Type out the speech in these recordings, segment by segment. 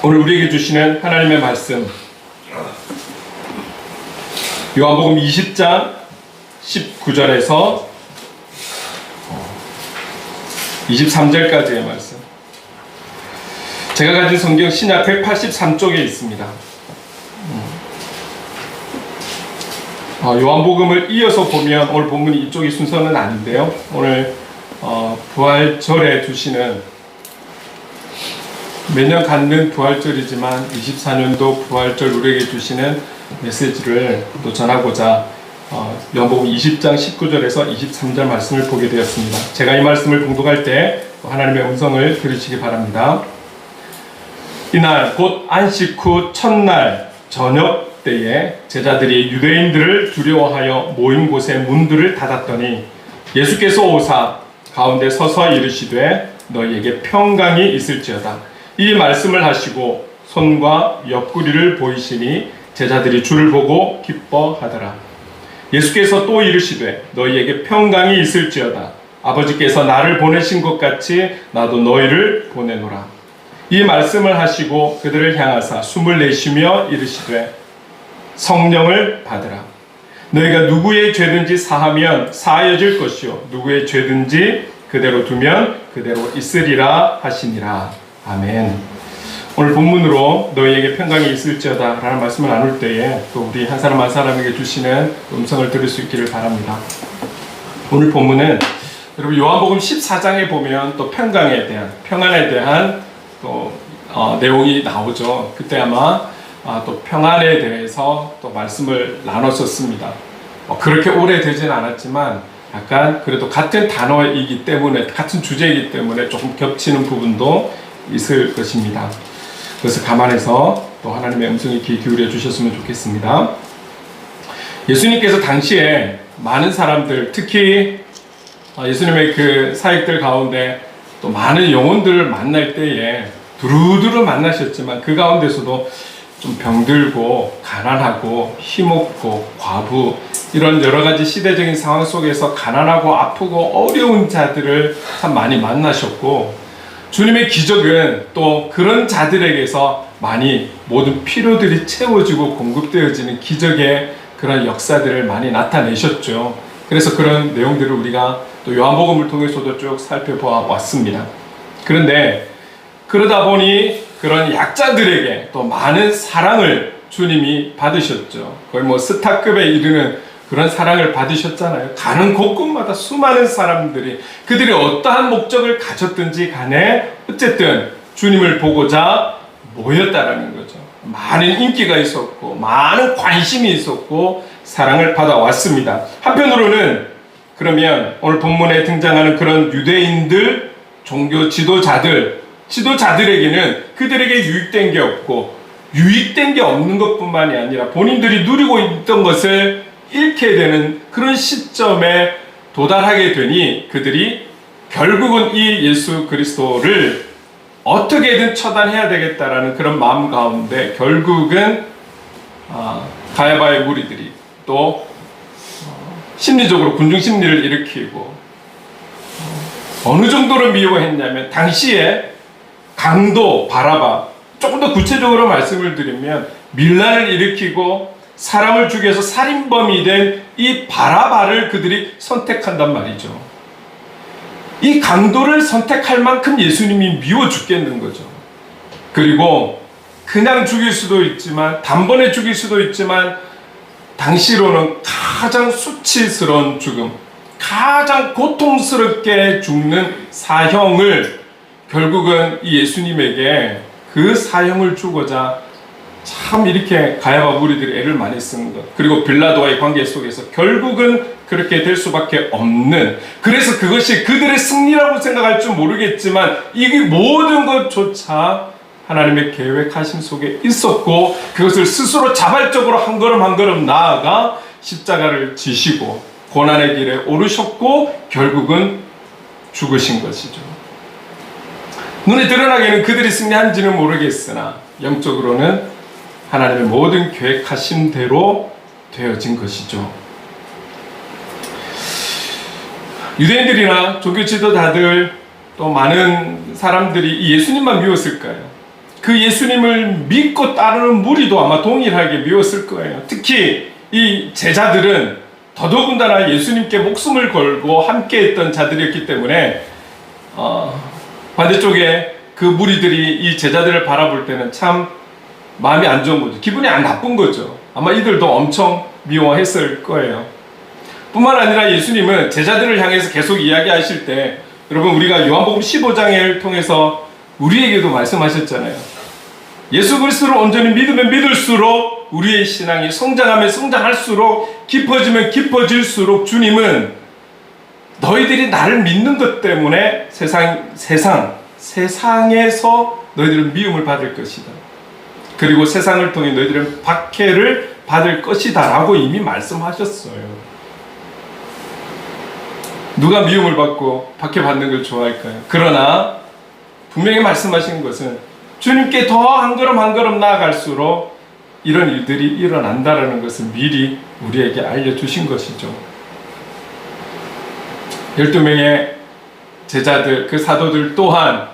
오늘 우리에게 주시는 하나님의 말씀, 요한복음 20장 19절에서 23절까지의 말씀. 제가 가진 성경 신약 183쪽에 있습니다. 요한복음을 이어서 보면 오늘 본문이 이쪽이 순서는 아닌데요. 오늘 부활절에 주시는, 매년 갖는 부활절이지만 24년도 부활절 우리에게 주시는 메시지를 또 전하고자 요한복음 20장 19절에서 23절 말씀을 보게 되었습니다. 제가 이 말씀을 봉독할 때 하나님의 음성을 들으시기 바랍니다. 이날 곧 안식 후 첫날 저녁 때에 제자들이 유대인들을 두려워하여 모인 곳의 문들을 닫았더니 예수께서 오사 가운데 서서 이르시되 너희에게 평강이 있을지어다. 이 말씀을 하시고 손과 옆구리를 보이시니 제자들이 주를 보고 기뻐하더라. 예수께서 또 이르시되 너희에게 평강이 있을지어다. 아버지께서 나를 보내신 것 같이 나도 너희를 보내노라. 이 말씀을 하시고 그들을 향하사 숨을 내쉬며 이르시되 성령을 받으라. 너희가 누구의 죄든지 사하면 사하여질 것이요 누구의 죄든지 그대로 두면 그대로 있으리라 하시니라. 아멘. 오늘 본문으로 너희에게 평강이 있을지어다 라는 말씀을 나눌 때에 또 우리 한 사람 한 사람에게 주시는 음성을 들을 수 있기를 바랍니다. 오늘 본문은 여러분 요한복음 14장에 보면 또 평강에 대한, 평안에 대한 또 내용이 나오죠. 그때 아마 또 평안에 대해서 또 말씀을 나눴었습니다. 그렇게 오래되지는 않았지만 약간 그래도 같은 단어이기 때문에, 같은 주제이기 때문에 조금 겹치는 부분도 있을 것입니다. 그것을 감안해서 또 하나님의 음성에 귀 기울여 주셨으면 좋겠습니다. 예수님께서 당시에 많은 사람들, 특히 예수님의 그 사역들 가운데 또 많은 영혼들을 만날 때에 두루두루 만나셨지만 그 가운데서도 좀 병들고 가난하고 힘없고 과부, 이런 여러 가지 시대적인 상황 속에서 가난하고 아프고 어려운 자들을 참 많이 만나셨고, 주님의 기적은 또 그런 자들에게서 많이 모든 필요들이 채워지고 공급되어지는 기적의 그런 역사들을 많이 나타내셨죠. 그래서 그런 내용들을 우리가 또 요한복음을 통해서도 쭉 살펴보아 왔습니다. 그런데 그러다 보니 그런 약자들에게 또 많은 사랑을 주님이 받으셨죠. 거의 뭐 스타급에 이르는 그런 사랑을 받으셨잖아요. 가는 곳곳마다 수많은 사람들이, 그들이 어떠한 목적을 가졌든지 간에 어쨌든 주님을 보고자 모였다라는 거죠. 많은 인기가 있었고 많은 관심이 있었고 사랑을 받아왔습니다. 한편으로는 그러면 오늘 본문에 등장하는 그런 유대인들, 종교 지도자들에게는 그들에게 유익된 게 없고, 유익된 게 없는 것뿐만이 아니라 본인들이 누리고 있던 것을 잃게 되는 그런 시점에 도달하게 되니 그들이 결국은 이 예수 그리스도를 어떻게든 처단해야 되겠다라는 그런 마음 가운데 결국은 가야바의 무리들이 또 심리적으로 군중심리를 일으키고, 어느 정도로 미워했냐면 당시에 강도 바라바, 조금 더 구체적으로 말씀을 드리면 밀란을 일으키고 사람을 죽여서 살인범이 된 이 바라바를 그들이 선택한단 말이죠. 이 강도를 선택할 만큼 예수님이 미워 죽겠는 거죠. 그리고 그냥 죽일 수도 있지만, 단번에 죽일 수도 있지만, 당시로는 가장 수치스러운 죽음, 가장 고통스럽게 죽는 사형을 결국은 이 예수님에게 그 사형을 주고자 참 이렇게 가야바 무리들이 애를 많이 쓴 것, 그리고 빌라도와의 관계 속에서 결국은 그렇게 될 수밖에 없는, 그래서 그것이 그들의 승리라고 생각할 줄 모르겠지만 이 모든 것조차 하나님의 계획하심 속에 있었고, 그것을 스스로 자발적으로 한 걸음 한 걸음 나아가 십자가를 지시고 고난의 길에 오르셨고 결국은 죽으신 것이죠. 눈에 드러나기에는 그들이 승리한지는 모르겠으나 영적으로는 하나님의 모든 계획하신 대로 되어진 것이죠. 유대인들이나 종교 지도자들 또 많은 사람들이 이 예수님만 미웠을까요? 그 예수님을 믿고 따르는 무리도 아마 동일하게 미웠을 거예요. 특히 이 제자들은 더더군다나 예수님께 목숨을 걸고 함께했던 자들이었기 때문에 반대쪽에 그 무리들이 이 제자들을 바라볼 때는 참 마음이 안 좋은 거죠. 기분이 안 나쁜 거죠. 아마 이들도 엄청 미워했을 거예요. 뿐만 아니라 예수님은 제자들을 향해서 계속 이야기하실 때, 여러분 우리가 요한복음 15장을 통해서 우리에게도 말씀하셨잖아요. 예수 그리스도를 온전히 믿으면 믿을수록 우리의 신앙이 성장하면 성장할수록 깊어지면 깊어질수록 주님은 너희들이 나를 믿는 것 때문에 세상에서 너희들은 미움을 받을 것이다. 그리고 세상을 통해 너희들은 박해를 받을 것이다 라고 이미 말씀하셨어요. 누가 미움을 받고 박해받는 걸 좋아할까요? 그러나 분명히 말씀하신 것은 주님께 더 한 걸음 한 걸음 나아갈수록 이런 일들이 일어난다라는 것을 미리 우리에게 알려주신 것이죠. 12명의 제자들, 그 사도들 또한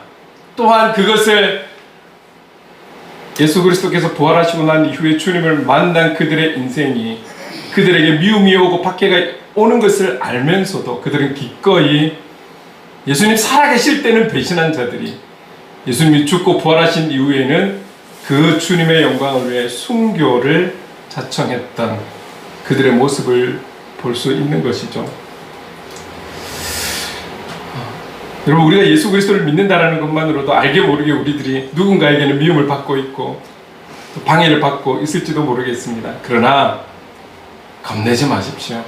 그것을 예수 그리스도께서 부활하시고 난 이후에 주님을 만난 그들의 인생이 그들에게 미움이 오고 박해가 오는 것을 알면서도 그들은 기꺼이 예수님 살아계실 때는 배신한 자들이 예수님이 죽고 부활하신 이후에는 그 주님의 영광을 위해 순교를 자청했던 그들의 모습을 볼 수 있는 것이죠. 여러분 우리가 예수 그리스도를 믿는다는 것만으로도 알게 모르게 우리들이 누군가에게는 미움을 받고 있고 또 방해를 받고 있을지도 모르겠습니다. 그러나 겁내지 마십시오.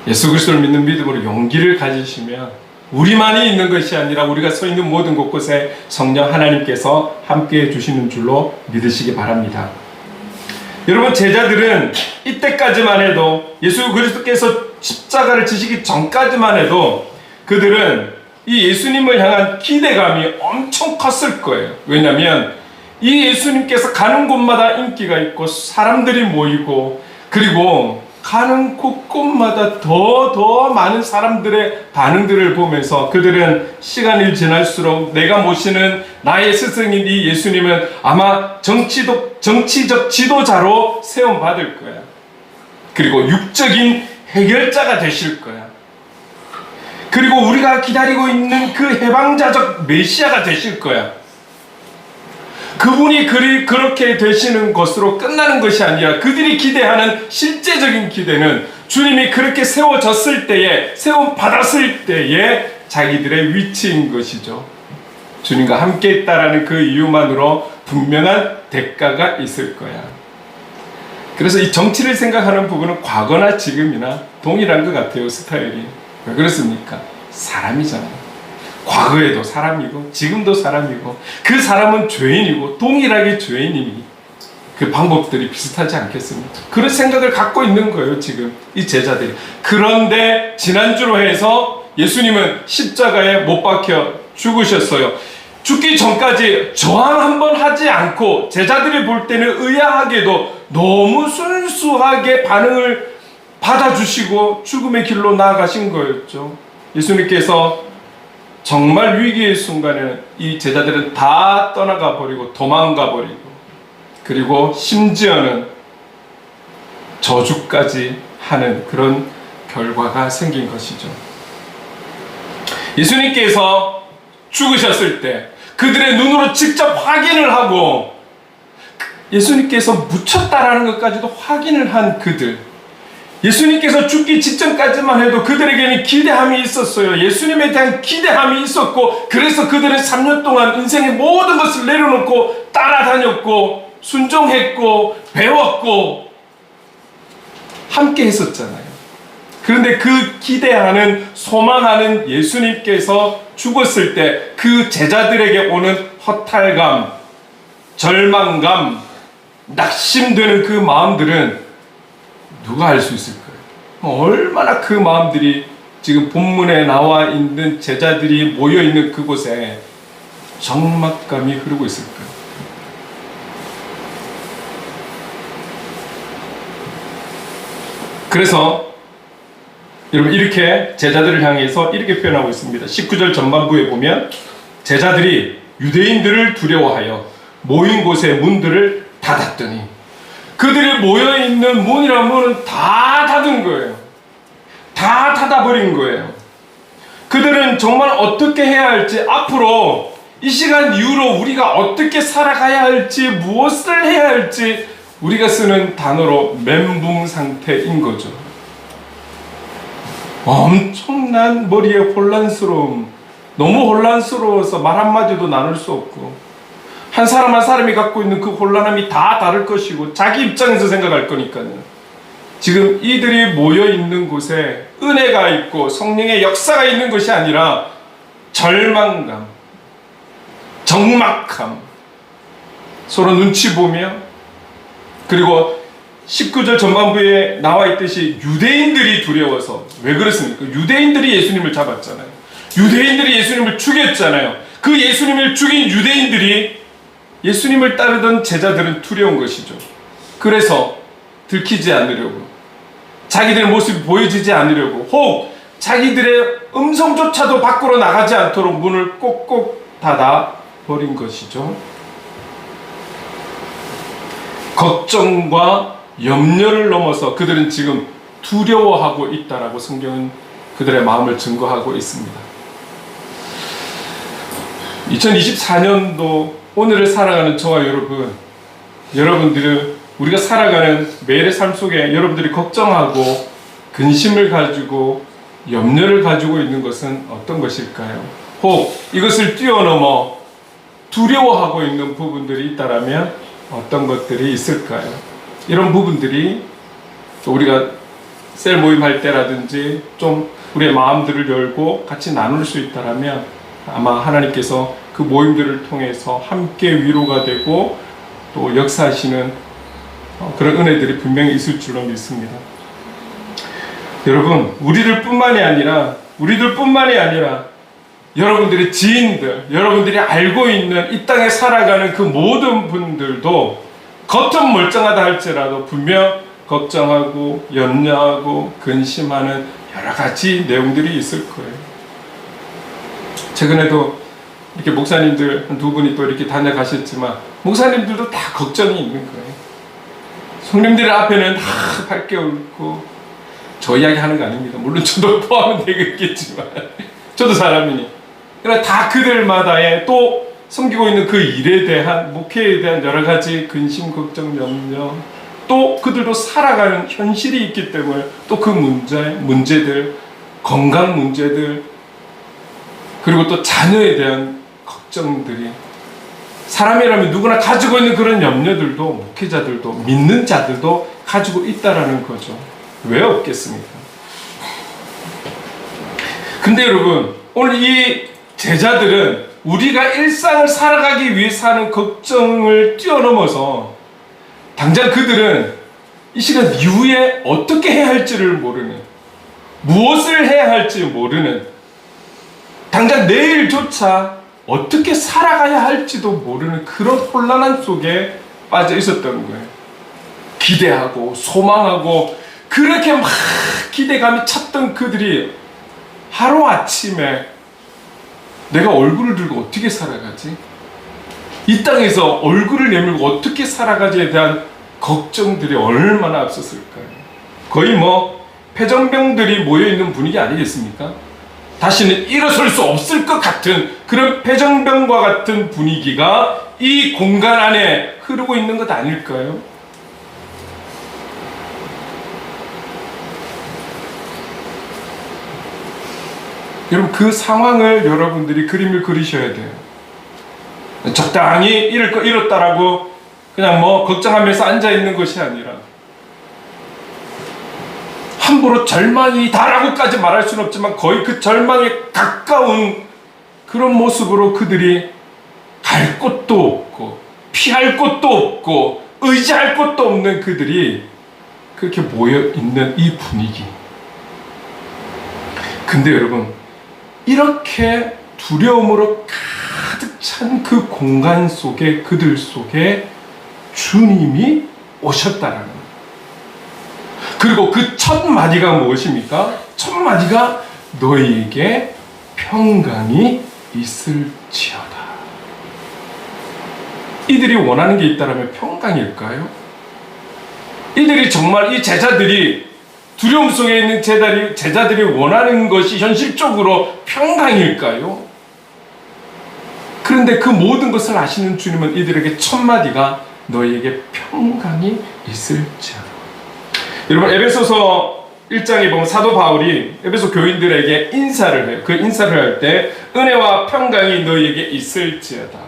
예수 그리스도를 믿는 믿음으로 용기를 가지시면 우리만이 있는 것이 아니라 우리가 서 있는 모든 곳곳에 성령 하나님께서 함께해 주시는 줄로 믿으시기 바랍니다. 여러분 제자들은 이때까지만 해도 예수 그리스도께서 십자가를 지시기 전까지만 해도 그들은 이 예수님을 향한 기대감이 엄청 컸을 거예요. 왜냐하면 이 예수님께서 가는 곳마다 인기가 있고 사람들이 모이고 그리고 가는 곳곳마다 더 많은 사람들의 반응들을 보면서 그들은 시간이 지날수록 내가 모시는 나의 스승인 이 예수님은 아마 정치적 지도자로 세움받을 거야. 그리고 육적인 해결자가 되실 거야. 그리고 우리가 기다리고 있는 그 해방자적 메시아가 되실 거야. 그분이 그렇게 되시는 것으로 끝나는 것이 아니라 그들이 기대하는 실제적인 기대는 주님이 그렇게 세워졌을 때에, 세움받았을 때에 자기들의 위치인 것이죠. 주님과 함께 있다라는 그 이유만으로 분명한 대가가 있을 거야. 그래서 이 정치를 생각하는 부분은 과거나 지금이나 동일한 것 같아요. 스타일이. 왜 그렇습니까? 사람이잖아요. 과거에도 사람이고 지금도 사람이고 그 사람은 죄인이고 동일하게 죄인이니 그 방법들이 비슷하지 않겠습니까? 그런 생각을 갖고 있는 거예요. 지금 이 제자들이. 그런데 지난주로 해서 예수님은 십자가에 못 박혀 죽으셨어요. 죽기 전까지 저항 한번 하지 않고 제자들이 볼 때는 의아하게도 너무 순수하게 반응을 받아주시고 죽음의 길로 나아가신 거였죠. 예수님께서 정말 위기의 순간에는 이 제자들은 다 떠나가 버리고 도망가 버리고 그리고 심지어는 저주까지 하는 그런 결과가 생긴 것이죠. 예수님께서 죽으셨을 때 그들의 눈으로 직접 확인을 하고 예수님께서 묻혔다라는 것까지도 확인을 한 그들, 예수님께서 죽기 직전까지만 해도 그들에게는 기대함이 있었어요. 예수님에 대한 기대함이 있었고 그래서 그들은 3년 동안 인생의 모든 것을 내려놓고 따라다녔고 순종했고 배웠고 함께 했었잖아요. 그런데 그 기대하는 소망하는 예수님께서 죽었을 때 그 제자들에게 오는 허탈감, 절망감, 낙심되는 그 마음들은 누가 알 수 있을까요? 얼마나 그 마음들이 지금 본문에 나와 있는 제자들이 모여있는 그곳에 적막감이 흐르고 있을까요? 그래서 여러분 이렇게 제자들을 향해서 이렇게 표현하고 있습니다. 19절 전반부에 보면 제자들이 유대인들을 두려워하여 모인 곳의 문들을 닫았더니 그들이 모여있는 문이란 문은 다 닫은 거예요. 다 닫아버린 거예요. 그들은 정말 어떻게 해야 할지, 앞으로 이 시간 이후로 우리가 어떻게 살아가야 할지, 무엇을 해야 할지 우리가 쓰는 단어로 멘붕 상태인 거죠. 엄청난 머리의 혼란스러움, 너무 혼란스러워서 말 한마디도 나눌 수 없고, 한 사람 한 사람이 갖고 있는 그 혼란함이 다 다를 것이고 자기 입장에서 생각할 거니까요. 지금 이들이 모여 있는 곳에 은혜가 있고 성령의 역사가 있는 것이 아니라 절망감, 적막함, 서로 눈치 보며, 그리고 19절 전반부에 나와 있듯이 유대인들이 두려워서. 왜 그렇습니까? 유대인들이 예수님을 잡았잖아요. 유대인들이 예수님을 죽였잖아요. 그 예수님을 죽인 유대인들이 예수님을 따르던 제자들은 두려운 것이죠. 그래서 들키지 않으려고, 자기들의 모습이 보여지지 않으려고, 혹 자기들의 음성조차도 밖으로 나가지 않도록 문을 꼭꼭 닫아 버린 것이죠. 걱정과 염려를 넘어서 그들은 지금 두려워하고 있다라고 성경은 그들의 마음을 증거하고 있습니다. 2024년도 오늘을 살아가는 저와 여러분들은 우리가 살아가는 매일의 삶 속에 여러분들이 걱정하고 근심을 가지고 염려를 가지고 있는 것은 어떤 것일까요? 혹 이것을 뛰어넘어 두려워하고 있는 부분들이 있다라면 어떤 것들이 있을까요? 이런 부분들이 우리가 셀 모임할 때라든지 좀 우리의 마음들을 열고 같이 나눌 수 있다라면 아마 하나님께서 그 모임들을 통해서 함께 위로가 되고 또 역사하시는 그런 은혜들이 분명히 있을 줄로 믿습니다. 여러분, 우리들 뿐만이 아니라 여러분들의 지인들, 여러분들이 알고 있는 이 땅에 살아가는 그 모든 분들도 겉은 멀쩡하다 할지라도 분명 걱정하고 염려하고 근심하는 여러 가지 내용들이 있을 거예요. 최근에도 이렇게 목사님들 한 두 분이 또 이렇게 다녀가셨지만 목사님들도 다 걱정이 있는 거예요. 성님들 앞에는 밝게 웃고, 저 이야기 하는 거 아닙니다. 물론 저도 포함은 되겠지만 저도 사람이니. 그러나 다 그들마다의 또 섬기고 있는 그 일에 대한, 목회에 대한 여러 가지 근심, 걱정, 염려, 또 그들도 살아가는 현실이 있기 때문에 또 그 문제들, 건강 문제들, 그리고 또 자녀에 대한 걱정들이, 사람이라면 누구나 가지고 있는 그런 염려들도 목회자들도 믿는 자들도 가지고 있다라는 거죠. 왜 없겠습니까? 근데 여러분, 오늘 이 제자들은 우리가 일상을 살아가기 위해서 하는 걱정을 뛰어넘어서 당장 그들은 이 시간 이후에 어떻게 해야 할지를 모르는, 무엇을 해야 할지 모르는, 당장 내일조차 어떻게 살아가야 할지도 모르는 그런 혼란한 속에 빠져 있었던 거예요. 기대하고 소망하고 그렇게 막 기대감이 찼던 그들이 하루아침에 내가 얼굴을 들고 어떻게 살아가지? 이 땅에서 얼굴을 내밀고 어떻게 살아가지에 대한 걱정들이 얼마나 앞섰을까요? 거의 폐정병들이 모여있는 분위기 아니겠습니까? 다시는 일어설 수 없을 것 같은 그런 폐정병과 같은 분위기가 이 공간 안에 흐르고 있는 것 아닐까요? 여러분, 그 상황을 여러분들이 그림을 그리셔야 돼요. 적당히 이럴 거 이렇다라고 그냥 걱정하면서 앉아있는 것이 아니라, 함부로 절망이다라고까지 말할 수는 없지만 거의 그 절망에 가까운 그런 모습으로 그들이 갈 곳도 없고 피할 곳도 없고 의지할 곳도 없는 그들이 그렇게 모여있는 이 분위기. 근데 여러분, 이렇게 두려움으로 가득 찬 그 공간 속에, 그들 속에 주님이 오셨다라는 거예요. 그리고 그 첫 마디가 무엇입니까? 첫 마디가 너희에게 평강이 있을지어다. 이들이 원하는 게 있다면 평강일까요? 이들이 정말 이 제자들이 두려움 속에 있는 제자들이 원하는 것이 현실적으로 평강일까요? 그런데 그 모든 것을 아시는 주님은 이들에게 첫 마디가 너희에게 평강이 있을지어다. 여러분, 에베소서 1장에 보면 사도 바울이 에베소 교인들에게 인사를 해요. 그 인사를 할 때 은혜와 평강이 너희에게 있을지어다.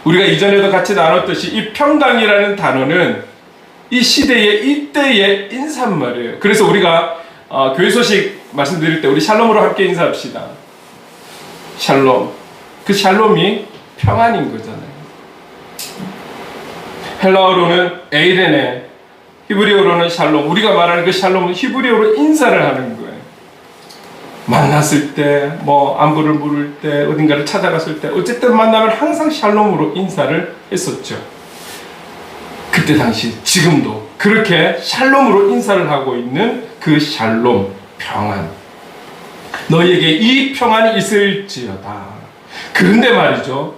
우리가 이전에도 같이 나눴듯이 이 평강이라는 단어는 이 시대의 이때의 인사말이에요. 그래서 우리가 교회 소식 말씀드릴 때 우리 샬롬으로 함께 인사합시다. 샬롬. 그 샬롬이 평안인 거잖아요. 헬라어로는 에이레네, 히브리어로는 샬롬. 우리가 말하는 그 샬롬은 히브리어로 인사를 하는 거예요. 만났을 때, 안부를 물을 때, 어딘가를 찾아갔을 때, 어쨌든 만나면 항상 샬롬으로 인사를 했었죠. 그때 당시, 지금도 그렇게 샬롬으로 인사를 하고 있는 그 샬롬, 평안. 너희에게 이 평안이 있을지어다. 그런데 말이죠,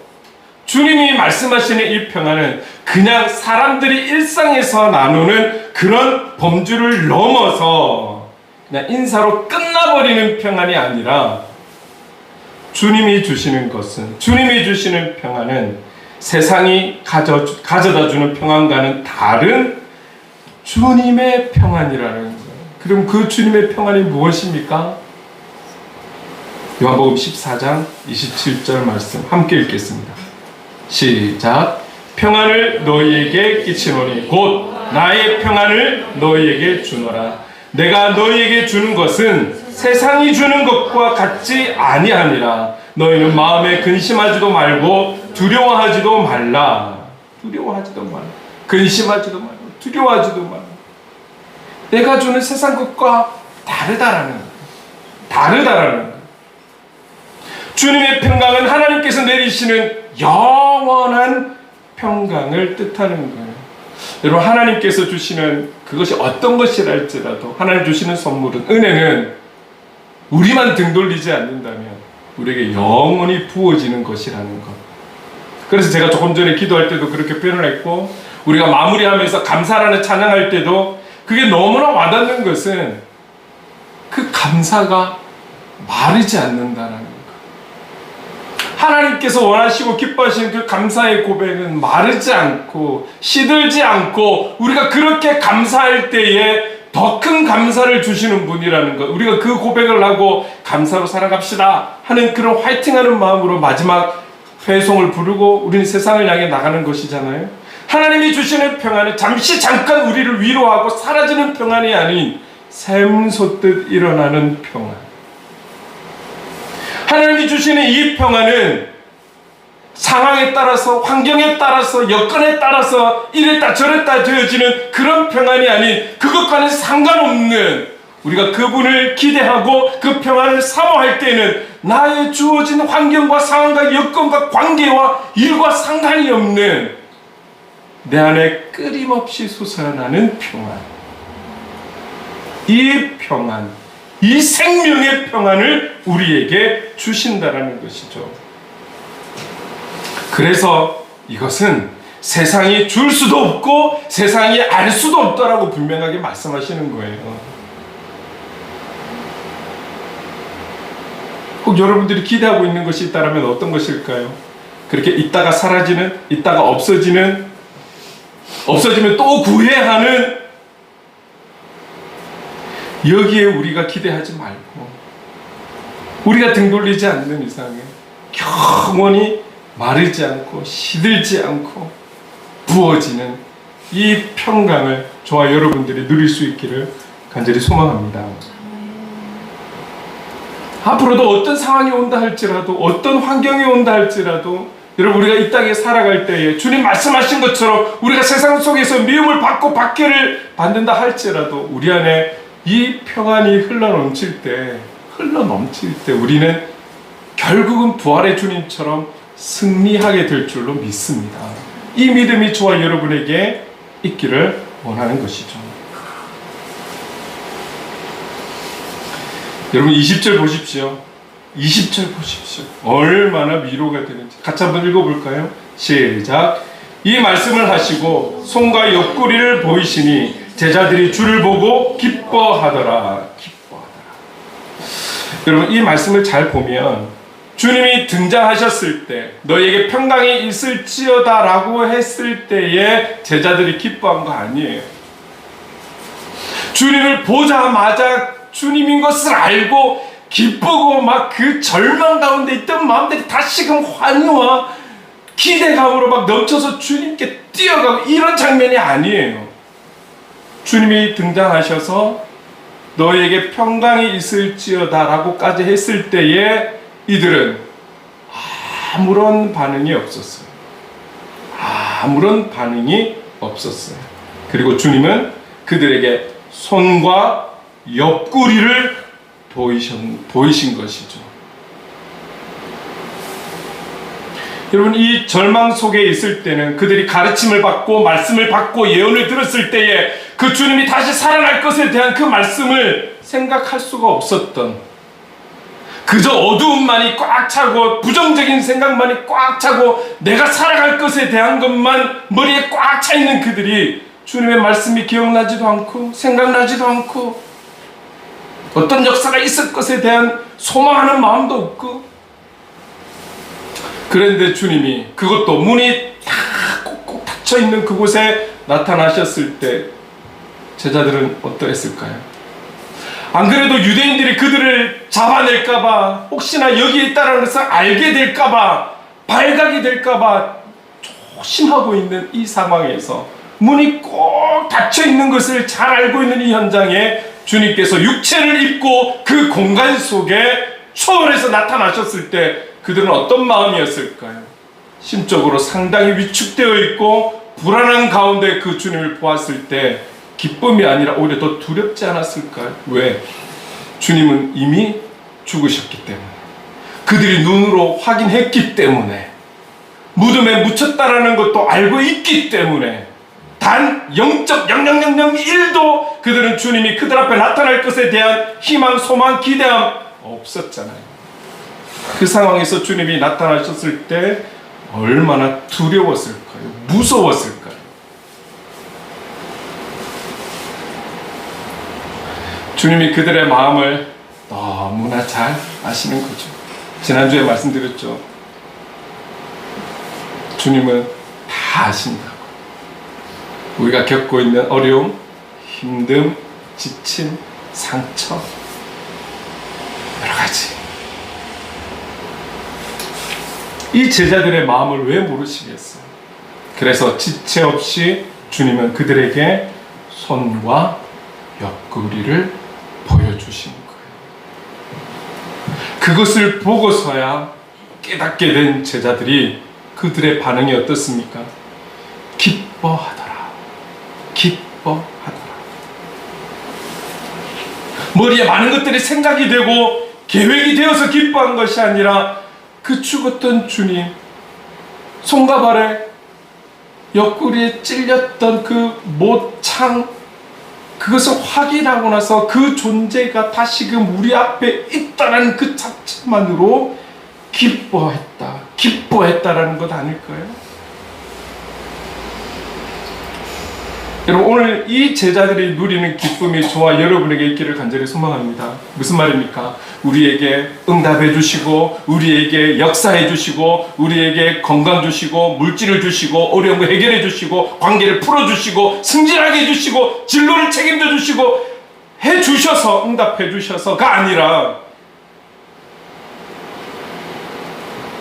주님이 말씀하시는 이 평안은 그냥 사람들이 일상에서 나누는 그런 범주를 넘어서 그냥 인사로 끝나버리는 평안이 아니라 주님이 주시는 평안은 세상이 가져다 주는 평안과는 다른 주님의 평안이라는 거예요. 그럼 그 주님의 평안이 무엇입니까? 요한복음 14장 27절 말씀 함께 읽겠습니다. 시작. 평안을 너희에게 끼치노니 곧 나의 평안을 너희에게 주노라. 내가 너희에게 주는 것은 세상이 주는 것과 같지 아니하니라. 너희는 마음에 근심하지도 말고 두려워하지도 말라. 두려워하지도 말라. 근심하지도 말고 두려워하지도 말라. 내가 주는 세상 것과 다르다라는 거예요. 주님의 평강은 하나님께서 내리시는 영원한 평강을 뜻하는 거예요. 여러분, 하나님께서 주시는 그것이 어떤 것이랄지라도 하나님 주시는 선물은, 은혜는 우리만 등 돌리지 않는다면 우리에게 영원히 부어지는 것이라는 것. 그래서 제가 조금 전에 기도할 때도 그렇게 표현을 했고, 우리가 마무리하면서 감사라는 찬양할 때도 그게 너무나 와닿는 것은 그 감사가 마르지 않는다는 것. 하나님께서 원하시고 기뻐하시는 그 감사의 고백은 마르지 않고 시들지 않고, 우리가 그렇게 감사할 때에 더 큰 감사를 주시는 분이라는 것. 우리가 그 고백을 하고 감사로 살아갑시다 하는 그런 화이팅하는 마음으로 마지막 회송을 부르고 우리는 세상을 향해 나가는 것이잖아요. 하나님이 주시는 평안은 잠깐 우리를 위로하고 사라지는 평안이 아닌 샘솟듯 일어나는 평안. 하나님이 주시는 이 평안은 상황에 따라서, 환경에 따라서, 여건에 따라서 이랬다 저랬다 되어지는 그런 평안이 아닌, 그것과는 상관없는, 우리가 그분을 기대하고 그 평안을 사모할 때에는 나의 주어진 환경과 상황과 여건과 관계와 일과 상관이 없는 내 안에 끊임없이 솟아나는 평안. 이 평안, 이 생명의 평안을 우리에게 주신다라는 것이죠. 그래서 이것은 세상이 줄 수도 없고 세상이 알 수도 없다라고 분명하게 말씀하시는 거예요. 혹 여러분들이 기대하고 있는 것이 있다면 어떤 것일까요? 그렇게 있다가 사라지는, 있다가 없어지는, 없어지면 또 구해하는, 여기에 우리가 기대하지 말고 우리가 등 돌리지 않는 이상에 영원히 마르지 않고 시들지 않고 부어지는 이 평강을 저와 여러분들이 누릴 수 있기를 간절히 소망합니다. 앞으로도 어떤 상황이 온다 할지라도, 어떤 환경이 온다 할지라도, 여러분, 우리가 이 땅에 살아갈 때에 주님 말씀하신 것처럼 우리가 세상 속에서 미움을 받고 박해를 받는다 할지라도 우리 안에 이 평안이 흘러넘칠 때 우리는 결국은 부활의 주님처럼 승리하게 될 줄로 믿습니다. 이 믿음이 저와 여러분에게 있기를 원하는 것이죠. 여러분, 20절 보십시오. 20절 보십시오. 얼마나 위로가 되는지 같이 한번 읽어볼까요? 시작. 이 말씀을 하시고 손과 옆구리를 보이시니 제자들이 주를 보고 기뻐하더라. 여러분, 이 말씀을 잘 보면 주님이 등장하셨을 때 너에게 평강이 있을지어다 라고 했을 때에 제자들이 기뻐한 거 아니에요. 주님을 보자마자 주님인 것을 알고 기쁘고 막 그 절망 가운데 있던 마음들이 다시금 환희와 기대감으로 막 넘쳐서 주님께 뛰어가고 이런 장면이 아니에요. 주님이 등장하셔서 너에게 평강이 있을지어다 라고까지 했을 때에 이들은 아무런 반응이 없었어요. 아무런 반응이 없었어요. 그리고 주님은 그들에게 손과 옆구리를 보이신 것이죠. 여러분, 이 절망 속에 있을 때는 그들이 가르침을 받고 말씀을 받고 예언을 들었을 때에 그 주님이 다시 살아날 것에 대한 그 말씀을 생각할 수가 없었던, 그저 어두움만이 꽉 차고 부정적인 생각만이 꽉 차고 내가 살아갈 것에 대한 것만 머리에 꽉 차 있는 그들이 주님의 말씀이 기억나지도 않고 생각나지도 않고 어떤 역사가 있을 것에 대한 소망하는 마음도 없고, 그런데 주님이 그것도 문이 다 꼭꼭 닫혀 있는 그곳에 나타나셨을 때 제자들은 어떠했을까요? 안 그래도 유대인들이 그들을 잡아낼까봐, 혹시나 여기에 있다는 것을 알게 될까봐, 발각이 될까봐 조심하고 있는 이 상황에서 문이 꼭 닫혀 있는 것을 잘 알고 있는 이 현장에 주님께서 육체를 입고 그 공간 속에 초월해서 나타나셨을 때 그들은 어떤 마음이었을까요? 심적으로 상당히 위축되어 있고 불안한 가운데 그 주님을 보았을 때 기쁨이 아니라 오히려 더 두렵지 않았을까요? 왜? 주님은 이미 죽으셨기 때문에, 그들이 눈으로 확인했기 때문에, 무덤에 묻혔다라는 것도 알고 있기 때문에 단 0.0001도 그들은 주님이 그들 앞에 나타날 것에 대한 희망, 소망, 기대함 없었잖아요. 그 상황에서 주님이 나타나셨을 때 얼마나 두려웠을까요? 무서웠을까요? 주님이 그들의 마음을 너무나 잘 아시는 거죠. 지난주에 말씀드렸죠. 주님은 다 아신다고. 우리가 겪고 있는 어려움, 힘듦, 지침, 상처, 여러 가지. 이 제자들의 마음을 왜 모르시겠어요? 그래서 지체 없이 주님은 그들에게 손과 옆구리를 보여주신 거예요. 그것을 보고서야 깨닫게 된 제자들이 그들의 반응이 어떻습니까? 기뻐하더라. 기뻐하더라. 머리에 많은 것들이 생각이 되고 계획이 되어서 기뻐한 것이 아니라 그 죽었던 주님, 손과 발에 옆구리에 찔렸던 그 못창, 그것을 확인하고 나서 그 존재가 다시금 우리 앞에 있다는 그 자체만으로 기뻐했다라는 것 아닐까요? 여러분, 오늘 이 제자들이 누리는 기쁨이 저와 여러분에게 있기를 간절히 소망합니다. 무슨 말입니까? 우리에게 응답해 주시고, 우리에게 역사해 주시고, 우리에게 건강 주시고, 물질을 주시고, 어려운 거 해결해 주시고, 관계를 풀어 주시고, 승진하게 해 주시고, 진로를 책임져 주시고 해 주셔서, 응답해 주셔서가 아니라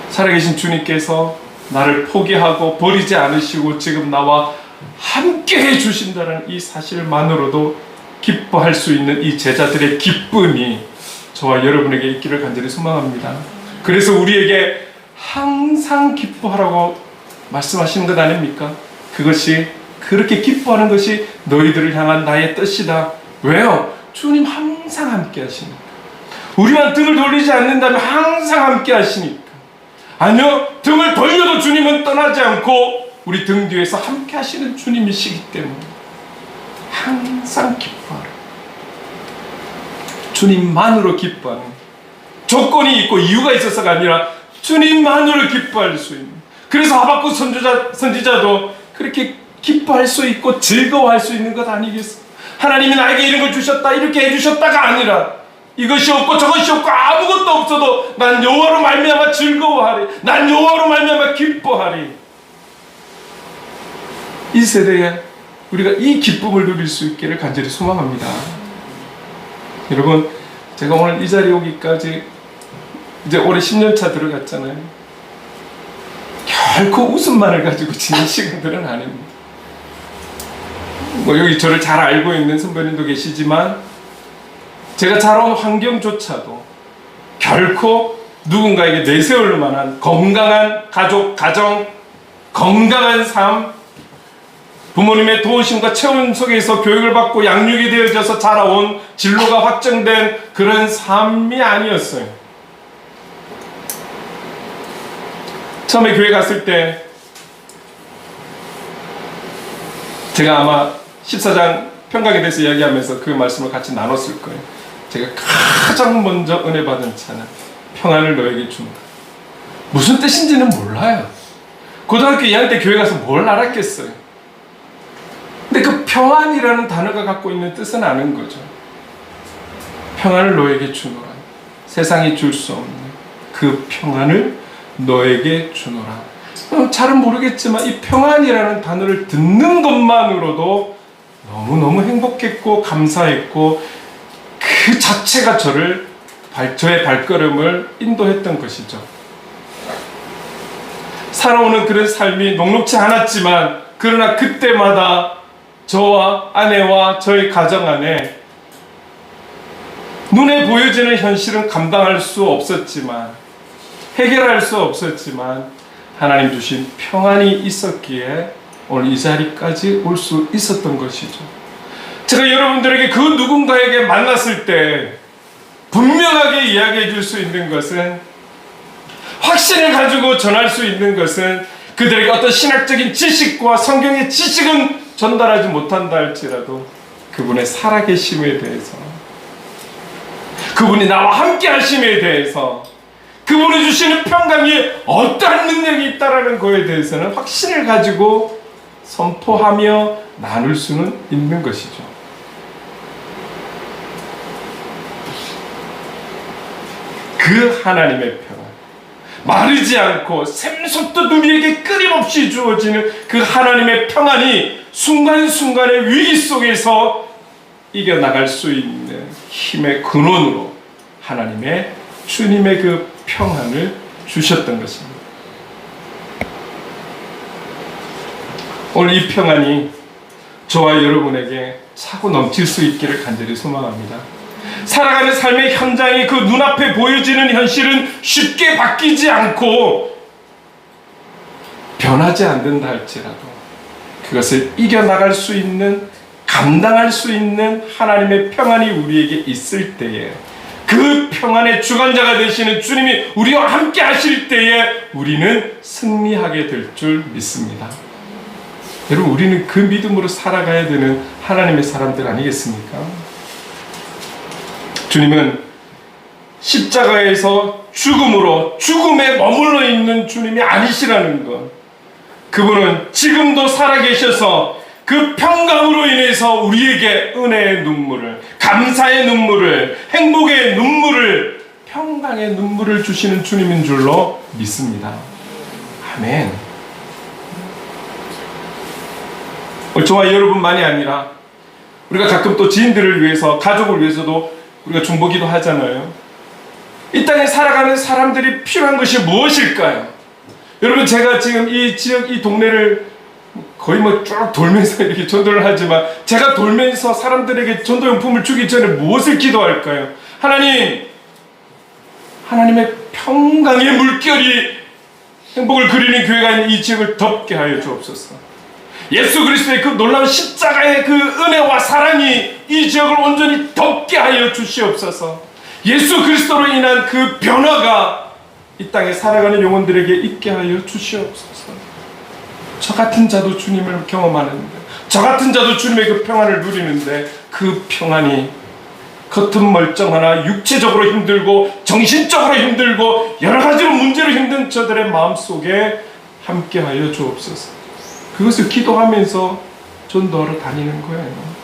살아계신 주님께서 나를 포기하고 버리지 않으시고 지금 나와 함께 해주신다는 이 사실만으로도 기뻐할 수 있는 이 제자들의 기쁨이 저와 여러분에게 있기를 간절히 소망합니다. 그래서 우리에게 항상 기뻐하라고 말씀하시는 것 아닙니까? 그것이, 그렇게 기뻐하는 것이 너희들을 향한 나의 뜻이다. 왜요? 주님 항상 함께 하시니까. 우리만 등을 돌리지 않는다면 항상 함께 하시니까. 아니요, 등을 돌려도 주님은 떠나지 않고 우리 등 뒤에서 함께 하시는 주님이시기 때문에 항상 기뻐하라. 주님만으로 기뻐하는, 조건이 있고 이유가 있어서가 아니라 주님만으로 기뻐할 수 있는, 그래서 하박국 선지자도 그렇게 기뻐할 수 있고 즐거워할 수 있는 것 아니겠어? 하나님이 나에게 이런 걸 주셨다, 이렇게 해주셨다가 아니라 이것이 없고 저것이 없고 아무것도 없어도 난 여호와로 말미암아 즐거워하리, 난 여호와로 말미암아 기뻐하리. 이 세대에 우리가 이 기쁨을 누릴 수 있기를 간절히 소망합니다. 여러분, 제가 오늘 이 자리에 오기까지 이제 올해 10년 차 들어갔잖아요. 결코 웃음만을 가지고 지낸 시간들은 아닙니다. 뭐 여기 저를 잘 알고 있는 선배님도 계시지만 제가 자라온 환경조차도 결코 누군가에게 내세울 만한 건강한 가족, 가정, 건강한 삶, 부모님의 도우심과 체험 속에서 교육을 받고 양육이 되어져서 자라온 진로가 확정된 그런 삶이 아니었어요. 처음에 교회 갔을 때 제가 아마 14장 평강에 대해서 이야기하면서 그 말씀을 같이 나눴을 거예요. 제가 가장 먼저 은혜 받은 차는 평안을 너에게 준다. 무슨 뜻인지는 몰라요. 고등학교 2학년 때 교회 가서 뭘 알았겠어요. 근데 그 평안이라는 단어가 갖고 있는 뜻은 아는 거죠. 평안을 너에게 주노라. 세상이 줄 수 없는 그 평안을 너에게 주노라. 잘은 모르겠지만 이 평안이라는 단어를 듣는 것만으로도 너무너무 행복했고 감사했고 그 자체가 저의 발걸음을 인도했던 것이죠. 살아오는 그런 삶이 녹록지 않았지만 그러나 그때마다 저와 아내와 저희 가정 안에 눈에 보여지는 현실은 감당할 수 없었지만 해결할 수 없었지만 하나님 주신 평안이 있었기에 오늘 이 자리까지 올 수 있었던 것이죠. 제가 여러분들에게 그 누군가에게 만났을 때 분명하게 이야기해 줄 수 있는 것은, 확신을 가지고 전할 수 있는 것은 그들에게 어떤 신학적인 지식과 성경의 지식은 전달하지 못한다 할지라도 그분의 살아계심에 대해서, 그분이 나와 함께 하심에 대해서, 그분이 주시는 평강이 어떠한 능력이 있다라는 것에 대해서는 확신을 가지고 선포하며 나눌 수는 있는 것이죠. 그 하나님의 평안, 마르지 않고 샘솟듯 우리에게 끊임없이 주어지는 그 하나님의 평안이 순간순간의 위기 속에서 이겨나갈 수 있는 힘의 근원으로 하나님의 주님의 그 평안을 주셨던 것입니다. 오늘 이 평안이 저와 여러분에게 차고 넘칠 수 있기를 간절히 소망합니다. 살아가는 삶의 현장이 그 눈앞에 보여지는 현실은 쉽게 바뀌지 않고 변하지 않는다 할지라도 그것을 이겨나갈 수 있는, 감당할 수 있는 하나님의 평안이 우리에게 있을 때에, 그 평안의 주관자가 되시는 주님이 우리와 함께 하실 때에 우리는 승리하게 될 줄 믿습니다. 여러분, 우리는 그 믿음으로 살아가야 되는 하나님의 사람들 아니겠습니까? 주님은 십자가에서 죽음에 머물러 있는 주님이 아니시라는 것, 그분은 지금도 살아계셔서 그 평강으로 인해서 우리에게 은혜의 눈물을, 감사의 눈물을, 행복의 눈물을, 평강의 눈물을 주시는 주님인 줄로 믿습니다. 아멘. 저와 여러분만이 아니라 우리가 가끔 또 지인들을 위해서, 가족을 위해서도 우리가 중보기도 하잖아요. 이 땅에 살아가는 사람들이 필요한 것이 무엇일까요? 여러분, 제가 지금 이 지역, 이 동네를 거의 쭉 돌면서 이렇게 전도를 하지만, 제가 돌면서 사람들에게 전도용품을 주기 전에 무엇을 기도할까요? 하나님, 하나님의 평강의 물결이 행복을 그리는 교회가 있는 이 지역을 덮게 하여 주옵소서. 예수 그리스도의 그 놀라운 십자가의 그 은혜와 사랑이 이 지역을 온전히 덮게 하여 주시옵소서. 예수 그리스도로 인한 그 변화가 이 땅에 살아가는 영혼들에게 있게 하여 주시옵소서. 저 같은 자도 주님을 경험하는데, 저 같은 자도 주님의 그 평안을 누리는데, 그 평안이 겉은 멀쩡하나 육체적으로 힘들고 정신적으로 힘들고 여러 가지로 문제로 힘든 저들의 마음속에 함께하여 주옵소서. 그것을 기도하면서 전도하러 다니는 거예요.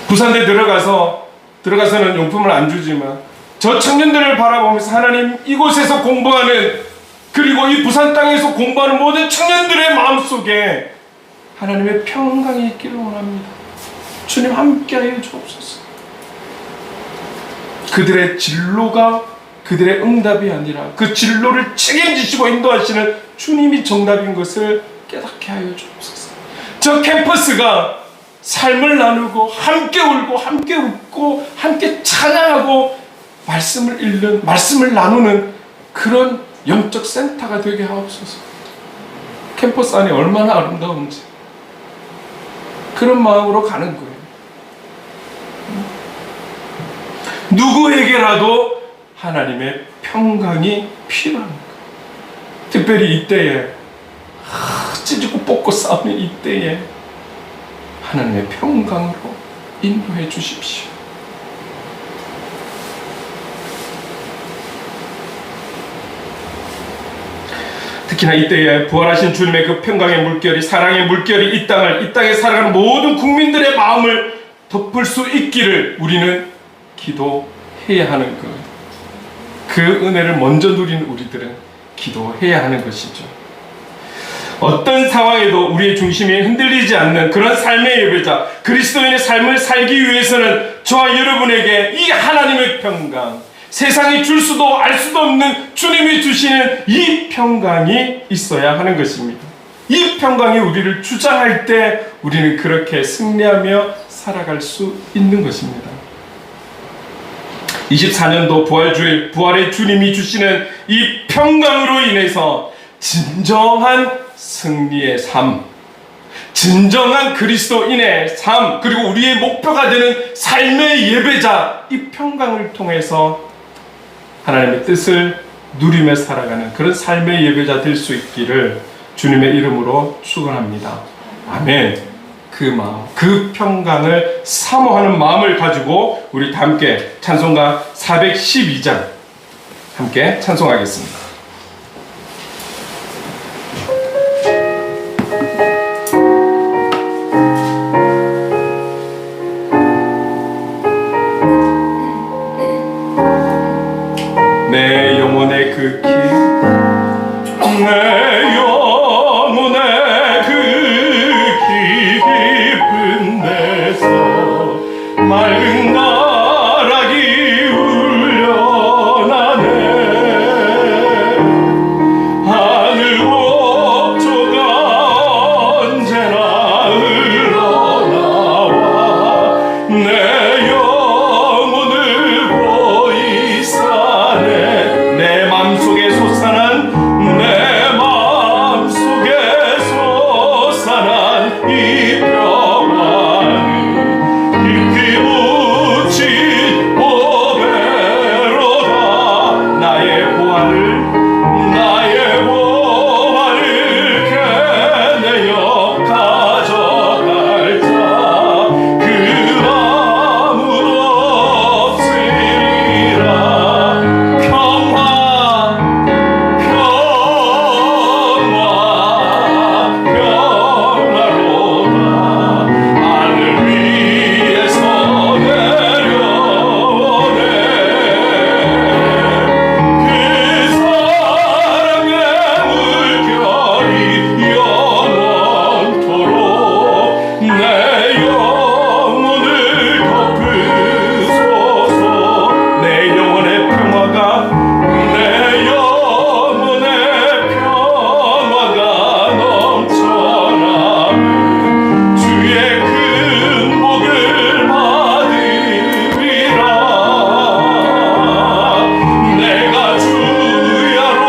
부산대 들어가서는 용품을 안 주지만 저 청년들을 바라보면서 하나님, 이곳에서 공부하는, 그리고 이 부산 땅에서 공부하는 모든 청년들의 마음속에 하나님의 평강이 있기를 원합니다. 주님 함께하여 주옵소서. 그들의 진로가 그들의 응답이 아니라 그 진로를 책임지시고 인도하시는 주님이 정답인 것을 깨닫게 하여 주옵소서. 저 캠퍼스가 삶을 나누고 함께 울고 함께 웃고 함께 찬양하고 말씀을 읽는, 말씀을 나누는 그런 영적 센터가 되게 하옵소서. 캠퍼스 안이 얼마나 아름다운지 그런 마음으로 가는 거예요. 누구에게라도 하나님의 평강이 필요한 거예요. 특별히 이때에 찢고 뽑고 싸우는 이때에 하나님의 평강으로 인도해 주십시오. 특히나 이때에 부활하신 주님의 그 평강의 물결이, 사랑의 물결이 이 땅에 살아가는 모든 국민들의 마음을 덮을 수 있기를 우리는 기도해야 하는 것. 그 은혜를 먼저 누리는 우리들은 기도해야 하는 것이죠. 어떤 상황에도 우리의 중심이 흔들리지 않는 그런 삶의 예배자, 그리스도인의 삶을 살기 위해서는 저와 여러분에게 이 하나님의 평강, 세상이 줄 수도 알 수도 없는 주님이 주시는 이 평강이 있어야 하는 것입니다. 이 평강이 우리를 주장할 때 우리는 그렇게 승리하며 살아갈 수 있는 것입니다. 24년도 부활주일, 부활의 주님이 주시는 이 평강으로 인해서 진정한 승리의 삶, 진정한 그리스도인의 삶, 그리고 우리의 목표가 되는 삶의 예배자, 이 평강을 통해서 하나님의 뜻을 누리며 살아가는 그런 삶의 예배자 될 수 있기를 주님의 이름으로 축원합니다. 아멘. 그 마음, 그 평강을 사모하는 마음을 가지고 우리 다 함께 찬송가 412장 함께 찬송하겠습니다. 내 영혼의 그 길, 내 영혼의 그 깊은 데서 맑은 나락이 울려나네. 하늘 옥조가 언제나 흘러나와 내 영혼을 보이사네. 내 맘속에 솟아난, 내 맘속에 솟아난 이 평안이 깊이 묻힌 보배로다. 나의 보화를 캐내어 가져갈 자 그 아무도 없으리라. 평화로다. 하늘 위에서 내려오네. 그 사랑의 물결이 영원토록 내 영혼을 덮으소서. 내 영혼의 평화가, 내 영혼의 평화가 넘쳐나는 주의 큰 복을 받으리라. 내가 주야로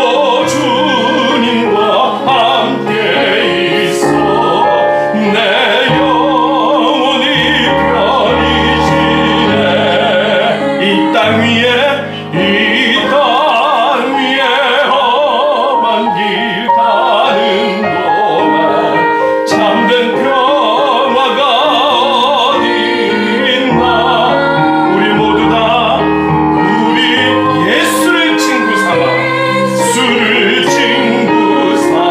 주님과 함께 있어 내 영혼이 편이시네. 이 땅 위에 험한 길 가는 동안 참된 평화가 어디 있나. 우리 모두 다 우리 예수를 친구 삼아, 술을 친구 삼아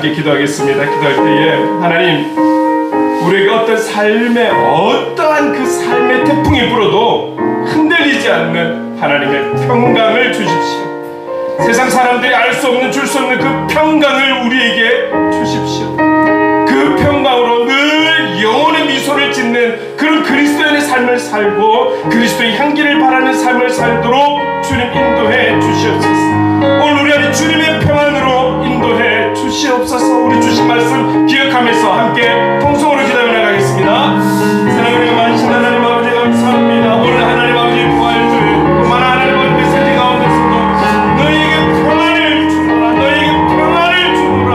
함께 기도하겠습니다. 기도할 때에 하나님, 우리에게 어떤 삶의 어떠한 그 삶의 태풍이 불어도 흔들리지 않는 하나님의 평강을 주십시오. 세상 사람들이 알 수 없는, 줄 수 없는 그 평강을 우리에게 주십시오. 그 평강으로 늘 영혼의 미소를 짓는 그런 그리스도인의 삶을 살고 그리스도의 향기를 바라는 삶을 살도록 주님 인도해 주시옵소서. 오늘 우리 안에 주님의 평안으로 인도해 주시옵소서. 우리 주신 말씀 기억하면서 함께 통성으로 기도해 나가겠습니다. 사랑하는 만신 하나님 아버지 감사합니다. 오늘 하나님 아버지 부활주일 그만 하나님 아버지 메시지 가운데서도 너희에게 평안을 주노라, 너희에게 평안을 주노라.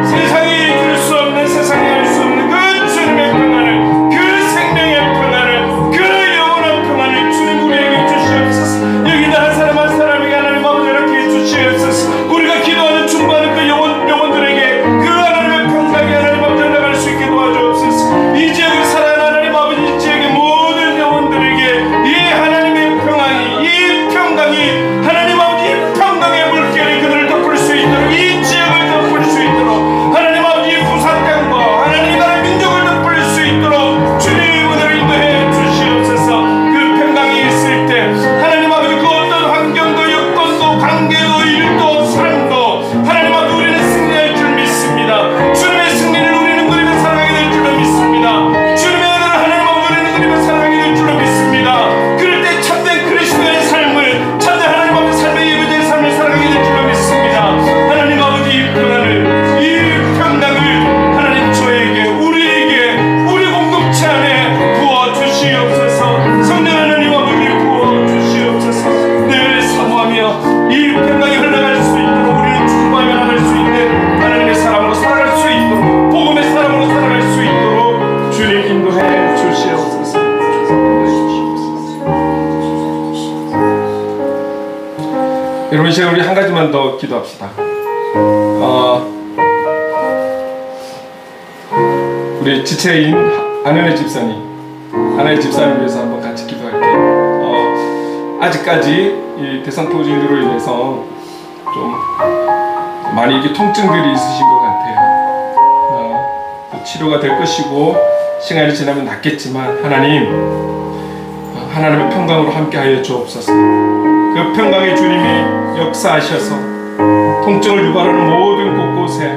세상이 줄 수 없는, 세상이 할 수 없는 그 주님의 평안을, 그 생명의 평안을, 그 영원한 평안을 주님 우리에게 주시옵소서. 여기 있는 한 사람 한 사람에게 하나님 아버지 이렇게 주시옵소서. 우리가 기도하는 중보하는 그 영혼들에게 그 하나님의 평강이 하나님 아버지 나갈 수 있게 도와주옵소서. 이 지역을 살아가는 하나님 아버지, 이 지역의 모든 영혼들에게 이 하나님의 평강이, 이 평강이 하나님 아버지, 이 평강의 물결이 그들을 덮을 수 있도록, 이 지역을 덮을 수 있도록 하나님 아버지 부산 땅과 하나님 나라의 민족을 덮을 수 있도록 주님 은혜를 인도해 주시옵소서. 그 평강이 있을 때 하나님 아버지 그 어떤 환경도 여건도 관계도 일도 삶도 하나님 아버지 우리는 승리할 줄 믿습니다. 주님의 승리를 우리는 누리며 살아가게 될 줄로 믿습니다. 주님의 은혜를 하나님 아버지 우리는 누리며 살아가게 될 줄로 믿습니다. 그럴 때 참된 그리스도의 삶을, 참된 하나님 아버지 삶의 예배자의 삶을 살아가게 될 줄로 믿습니다. 하나님 아버지 이 평안을, 이 평강을 하나님 저에게, 우리에게, 우리 공동체 안에 부어주시옵소서. 성령 하나님 아버지 부어주시옵소서. 늘 사모하며 이 평강이 흘러갈 수 있도록 우리는 충고하며 나갈 수 있는 하나님의 사람으로 살아갈 수 있도록, 복음의 사람으로 살아갈 수 있도록 주님 인도해 주시옵소서. 여러분, 이 시간 우리 한 가지만 더 기도합시다. 우리 지체인 안은혜 집사님 위해서 한번 같이 기도할게요. 아직까지 이 대상포진으로 인해서 좀 많이 이렇게 통증들이 있으신 것 같아요. 또 치료가 될 것이고 시간이 지나면 낫겠지만 하나님의 평강으로 함께하여 주옵소서. 그 평강의 주님이 역사하셔서 통증을 유발하는 모든 곳곳에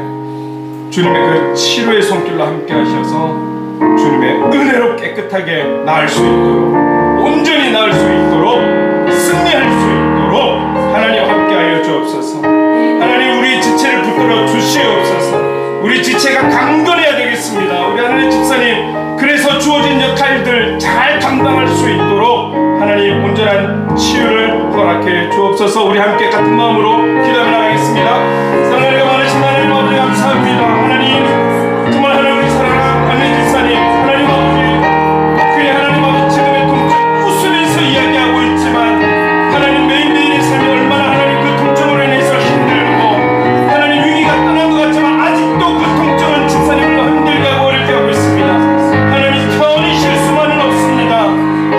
주님의 그 치료의 손길로 함께하셔서 주님의 은혜로 깨끗하게 나을 수 있도록, 온전히 나을 수 있도록, 승리할 수 있도록 하나님 함께하여 주옵소서. 하나님 우리 지체를 붙들어 주시옵소서. 우리 지체가 강건해야 되겠습니다. 우리 하나님 집사님, 그래서 주어진 역할들 잘 감당할 수 있도록 하나님 온전한 치유를 허락해 주옵소서. 우리 함께 같은 마음으로 기도하며 나가겠습니다. 사랑하는 많으신 하나님 아버지 감사합니다. 하나님 정말 하나님 사랑하는 안내 집사님, 하나님 아버지 그의 하나님 아버지 지금의 통증 웃으면서 이야기하고 있지만 하나님 매일매일의 삶이 얼마나 하나님 그 통증으로 인해서 힘들고 하나님 위기가 떠난 것 같지만 아직도 그 통증은 집사님을 힘들게 하고 어렵게 하고 있습니다. 하나님 편히 쉴 수만은 없습니다.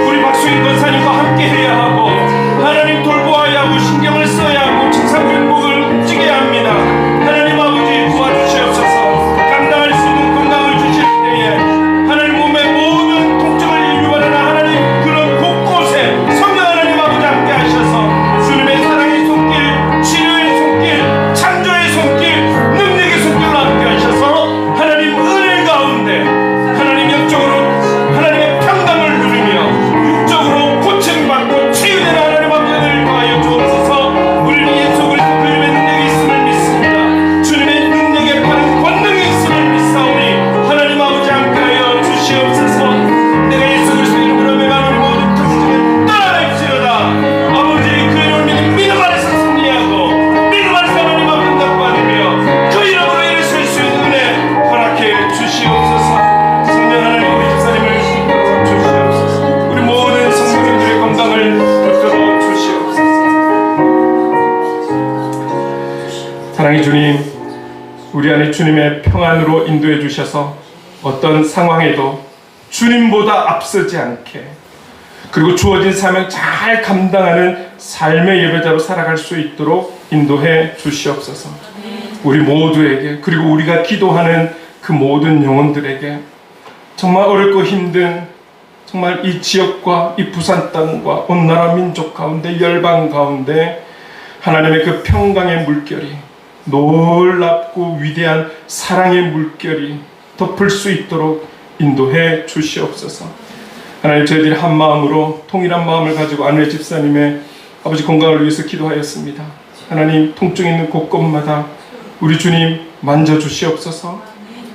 우리 박수인 권사님과 함께 해야 하고 하나님 돌보아야 하고 신경을 써야 하고 증상균목을 움직여야 합니다. 하나님 아버지 도와주시옵소서. 감당할 수 있는 건강을 주실 때에 하나님 몸의 모든 통증을 유발하는 하나님 그런 곳곳에 성령 하나님 아버지 함께 하셔서 주님의 사랑의 손길, 치료의 손길, 창조의 손길, 능력의 손길로 함께 하셔서 하나님 은혜 가운데 하나님 영적으로 하나님의 평강을 누리며 육적으로 고침받고 치유되는 하나님 아버지를 더하여 주옵소서. 우리 예수 그리스도 그 이름의 능력이 있음을 믿습니다. 주님의 능력에 파는 권능이 있음을 믿사오니 하나님 아버지 함께하여 주시옵소서. 내가 예수 그리스도 이름으로 명하는 모든 통증을 떠나갈지어다. 아버지 그 이름을 믿는 믿음 안에서 승리하고 믿음 안에서 하나님 앞에 응답받으며 그 이름으로 일으킬 수 있는 은혜 허락해 주시옵소서. 성령 하나님 우리 집사님을 이끌어 주시옵소서. 우리 모든 성도님들의 건강을 붙들어 주시옵소서. 사랑의 주님, 우리 안에 주님의 평안으로 인도해 주셔서 어떤 상황에도 주님보다 앞서지 않게, 그리고 주어진 사명 잘 감당하는 삶의 예배자로 살아갈 수 있도록 인도해 주시옵소서. 우리 모두에게, 그리고 우리가 기도하는 그 모든 영혼들에게 정말 어렵고 힘든 정말 이 지역과 이 부산 땅과 온 나라 민족 가운데, 열방 가운데 하나님의 그 평강의 물결이, 놀랍고 위대한 사랑의 물결이 덮을 수 있도록 인도해 주시옵소서. 하나님, 저희들이 한 마음으로 통일한 마음을 가지고 안외 집사님의 아버지 건강을 위해서 기도하였습니다. 하나님, 통증 있는 곳곳마다 우리 주님 만져주시옵소서.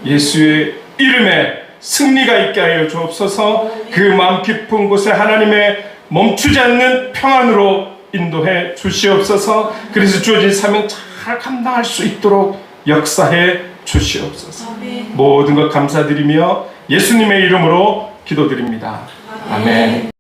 예수의 이름에 승리가 있게 하여 주옵소서. 그 마음 깊은 곳에 하나님의 멈추지 않는 평안으로 인도해 주시옵소서. 그래서 주어진 사명 잘 감당할 수 있도록 역사해 주시옵소서. 모든 것 감사드리며 예수님의 이름으로 기도드립니다. 아멘.